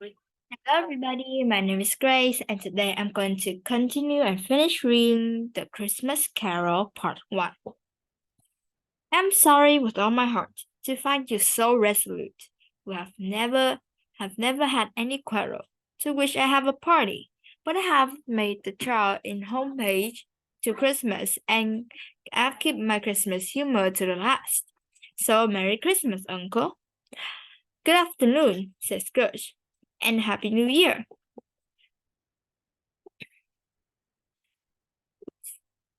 Hello everybody, my name is Grace and today I'm going to continue and finish reading The Christmas Carol Part 1. I'm sorry with all my heart to find you so resolute. We have never had any quarrel, to which I have a party, but I have made the trial in homepage to Christmas and I've kept my Christmas humor to the last. So Merry Christmas, Uncle. Good afternoon, said Scrooge, and Happy New Year.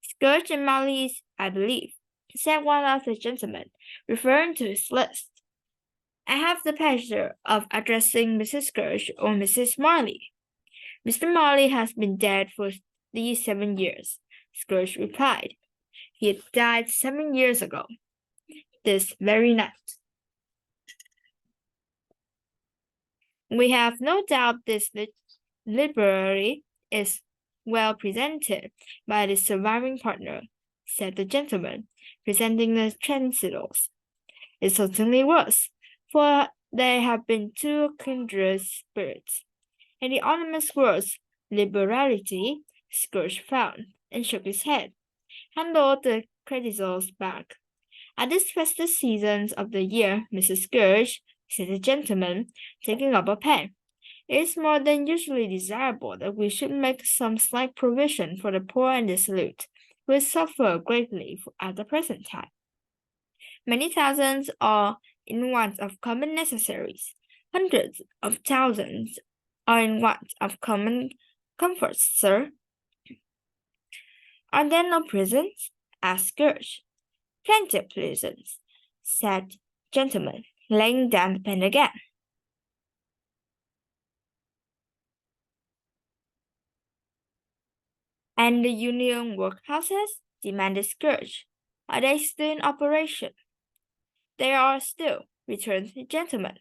Scrooge and Marley's, I believe, said one of the gentlemen, referring to his list. I have the pleasure of addressing Mrs. Scrooge or Mrs. Marley. Mr. Marley has been dead for these 7 years, Scrooge replied. He had died 7 years ago, this very night. We have no doubt this library is well presented by the surviving partner, said the gentleman, presenting the transitals. It certainly was, for they have been two kindred spirits. And the ominous words liberality, Scrooge frowned and shook his head, handed the creditors back. At this festive season of the year, Mrs. Scrooge, said the gentleman, taking up a pen, it is more than usually desirable that we should make some slight provision for the poor and dissolute, who suffer greatly at the present time. Many thousands are in want of common necessaries. Hundreds of thousands are in want of common comforts, sir. Are there no prisons? asked Scrooge. Plenty of prisons, said gentleman, laying down the pen again. And the union workhouses? Demanded Scrooge. Are they still in operation? They are still, returned the gentleman.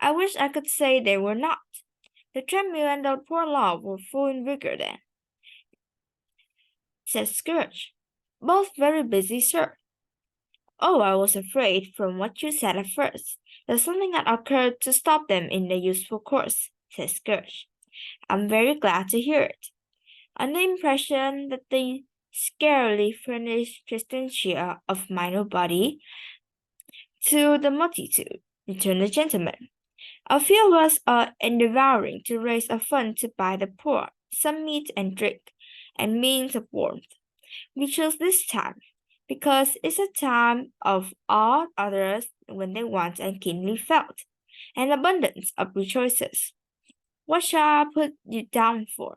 I wish I could say they were not. The treadmill and the poor law were full in vigor then, said Scrooge. Both very busy, sir. Oh, I was afraid, from what you said at first, that something had occurred to stop them in their useful course, said Scrooge. I'm very glad to hear it. On the impression that they scarcely furnish Christentia of mind or body to the multitude, returned the gentleman. A few of us are endeavoring to raise a fund to buy the poor some meat and drink, and means of warmth. We chose this time, because it's a time of all others when they want and keenly felt, and abundance of rejoices. What shall I put you down for?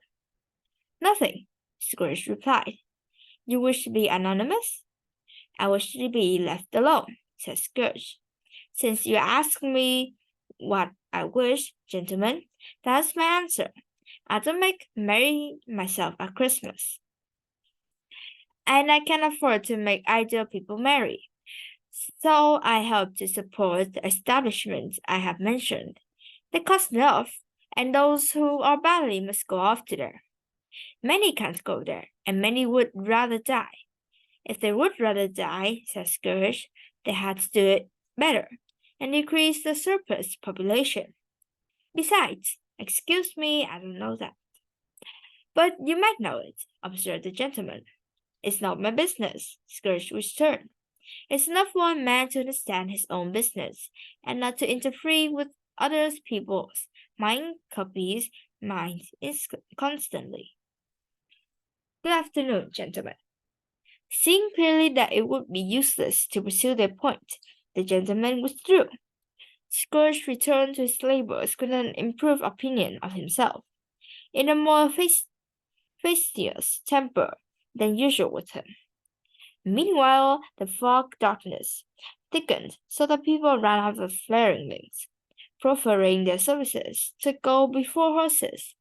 Nothing, Scrooge replied. You wish to be anonymous? I wish to be left alone, said Scrooge. Since you ask me what I wish, gentlemen, that's my answer. I don't make merry myself at Christmas. And I can afford to make ideal people merry. So I help to support the establishments I have mentioned. They cost enough, and those who are badly must go off to there. Many can't go there, and many would rather die. If they would rather die, said Scrooge, they had to do it better, and decrease the surplus population. Besides, excuse me, I don't know that. But you might know it, observed the gentleman. It's not my business, Scrooge returned. It's enough for a man to understand his own business, and not to interfere with other people's minds constantly. Good afternoon, gentlemen. Seeing clearly that it would be useless to pursue their point, the gentleman withdrew. Scrooge returned to his labours with an improved opinion of himself, in a more fastidious temper than usual with him. Meanwhile, the fog darkness thickened so that people ran out of flaring lamps, proffering their services to go before horses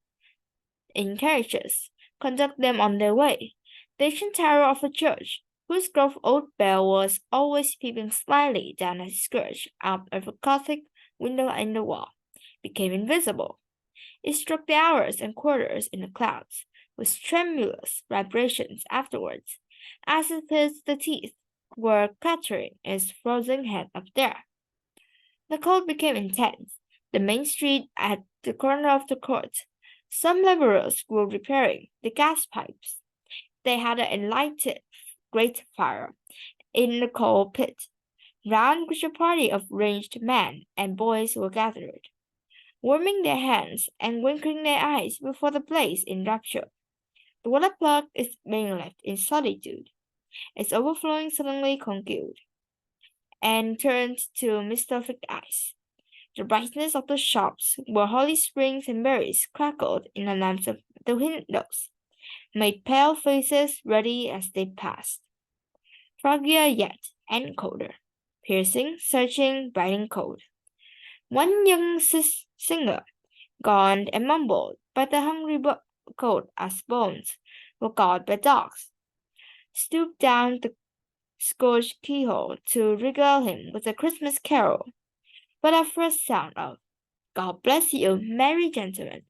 in carriages, conduct them on their way. The ancient tower of a church, whose gruff old bell was always peeping slyly down at Scrooge out of a Gothic window in the wall, became invisible. It struck the hours and quarters in the clouds, with tremulous vibrations afterwards, as if the teeth were clattering its frozen head up there. The cold became intense. The main street had the corner of the court. Some laborers were repairing the gas pipes. They had a lighted great fire in the coal pit, round which a party of ranged men and boys were gathered, warming their hands and winking their eyes before the blaze in rapture. The water plug is being left in solitude. Its overflowing suddenly congealed and turned to mystified ice. The brightness of the shops where holly springs and berries crackled in the lamps of the windows made pale faces ruddy as they passed. Froggier yet, and colder. Piercing, searching, biting cold. One young singer, gaunt and mumbled, but the hungry cold as bones, were caught by dogs, stooped down the scorched keyhole to regale him with a Christmas carol. But the first sound of "God bless you, merry gentlemen,"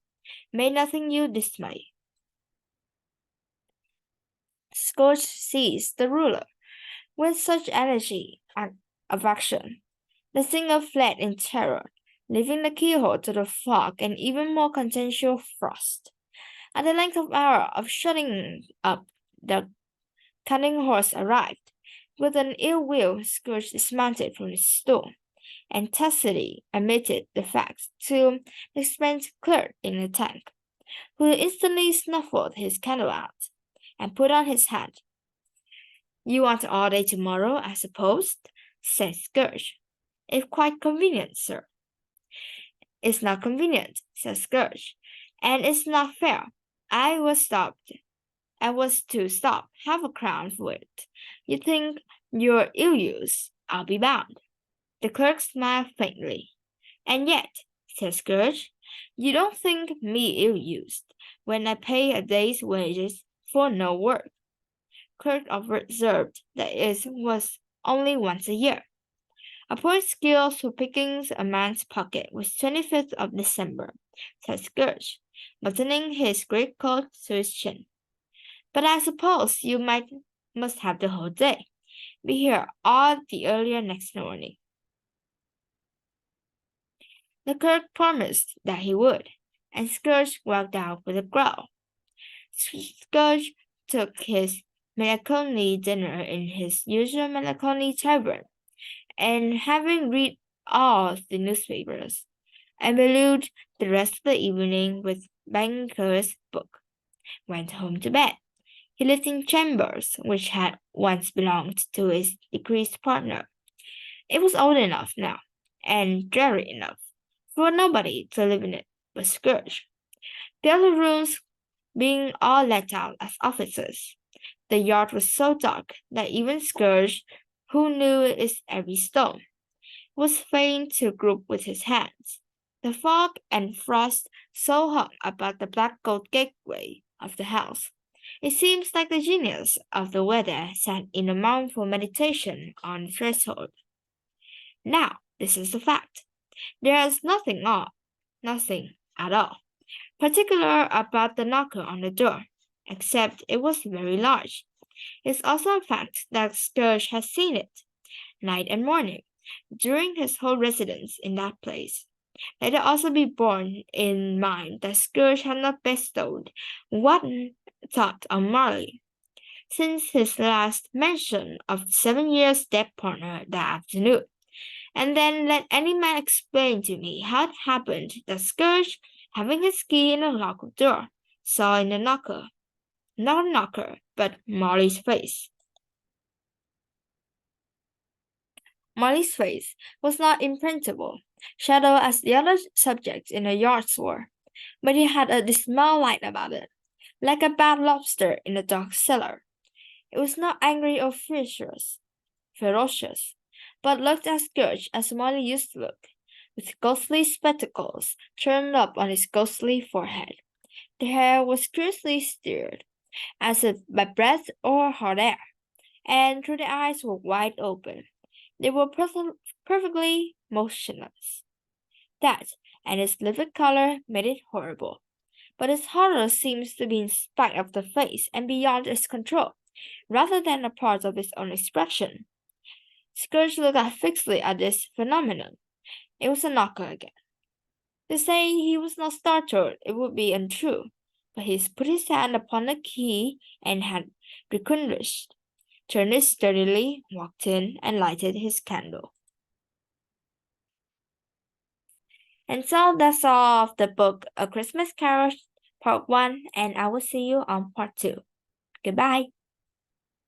made nothing you dismay. Scourge seized the ruler with such energy and affection. The singer fled in terror, leaving the keyhole to the fog and even more contentious frost. At the length of hour of shutting up, the cunning horse arrived. With an ill will, Scourge dismounted from his stool, and tacitly admitted the fact to the expensive clerk in the tank, who instantly snuffled his candle out, and put on his hat. "You want all day tomorrow, I suppose?" said Scourge. "If quite convenient, sir." "It's not convenient," said Scourge, "and it's not fair. I was to stop half a crown for it. You think you're ill-used, I'll be bound." The clerk smiled faintly. "And yet," said Scourge, "you don't think me ill-used when I pay a day's wages for no work." Clerk observed that it was only once a year. "A poor skill for picking a man's pocket was 25th of December," said Scourge, buttoning his greatcoat to his chin. "But I suppose you must have the whole day. Be here all the earlier next morning." The clerk promised that he would, and Scourge walked out with a growl. Scourge took his melancholy dinner in his usual melancholy tavern, and having read all the newspapers, and valued the rest of the evening with Banker's book, went home to bed. He lived in chambers which had once belonged to his deceased partner. It was old enough now, and dreary enough, for nobody to live in it but Scourge. The other rooms being all let out as offices. The yard was so dark that even Scourge, who knew its every stone, was fain to grope with his hands. The fog and frost so hung about the black gold gateway of the house. It seems like the genius of the weather sat in a mournful meditation on the threshold. Now, this is the fact. There is nothing at all, particular about the knocker on the door, except it was very large. It's also a fact that Scourge has seen it, night and morning, during his whole residence in that place. Let it also be borne in mind that Scourge had not bestowed one thought on Marley since his last mention of 7 years' dead partner that afternoon. And then let any man explain to me how it happened that Scourge, having his key in the lock of the door, saw in the knocker, not a knocker, but Molly's face. Molly's face was not imprintable, shadow as the other subjects in the yards were, but it had a dismal light about it, like a bad lobster in a dark cellar. It was not angry or ferocious, but looked as Scourge as Molly used to look, with ghostly spectacles turned up on his ghostly forehead. The hair was curiously stirred, as if by breath or hot air, and though the eyes were wide open, they were perfectly motionless. That, and its livid color, made it horrible. But its horror seems to be in spite of the face and beyond its control, rather than a part of its own expression. Scourge looked fixedly at this phenomenon. It was a knocker again. To say he was not startled, it would be untrue, but he put his hand upon the key and had relinquished, turned it steadily, walked in, and lighted his candle. And so that's all of the book A Christmas Carol Part 1, and I will see you on Part 2. Goodbye.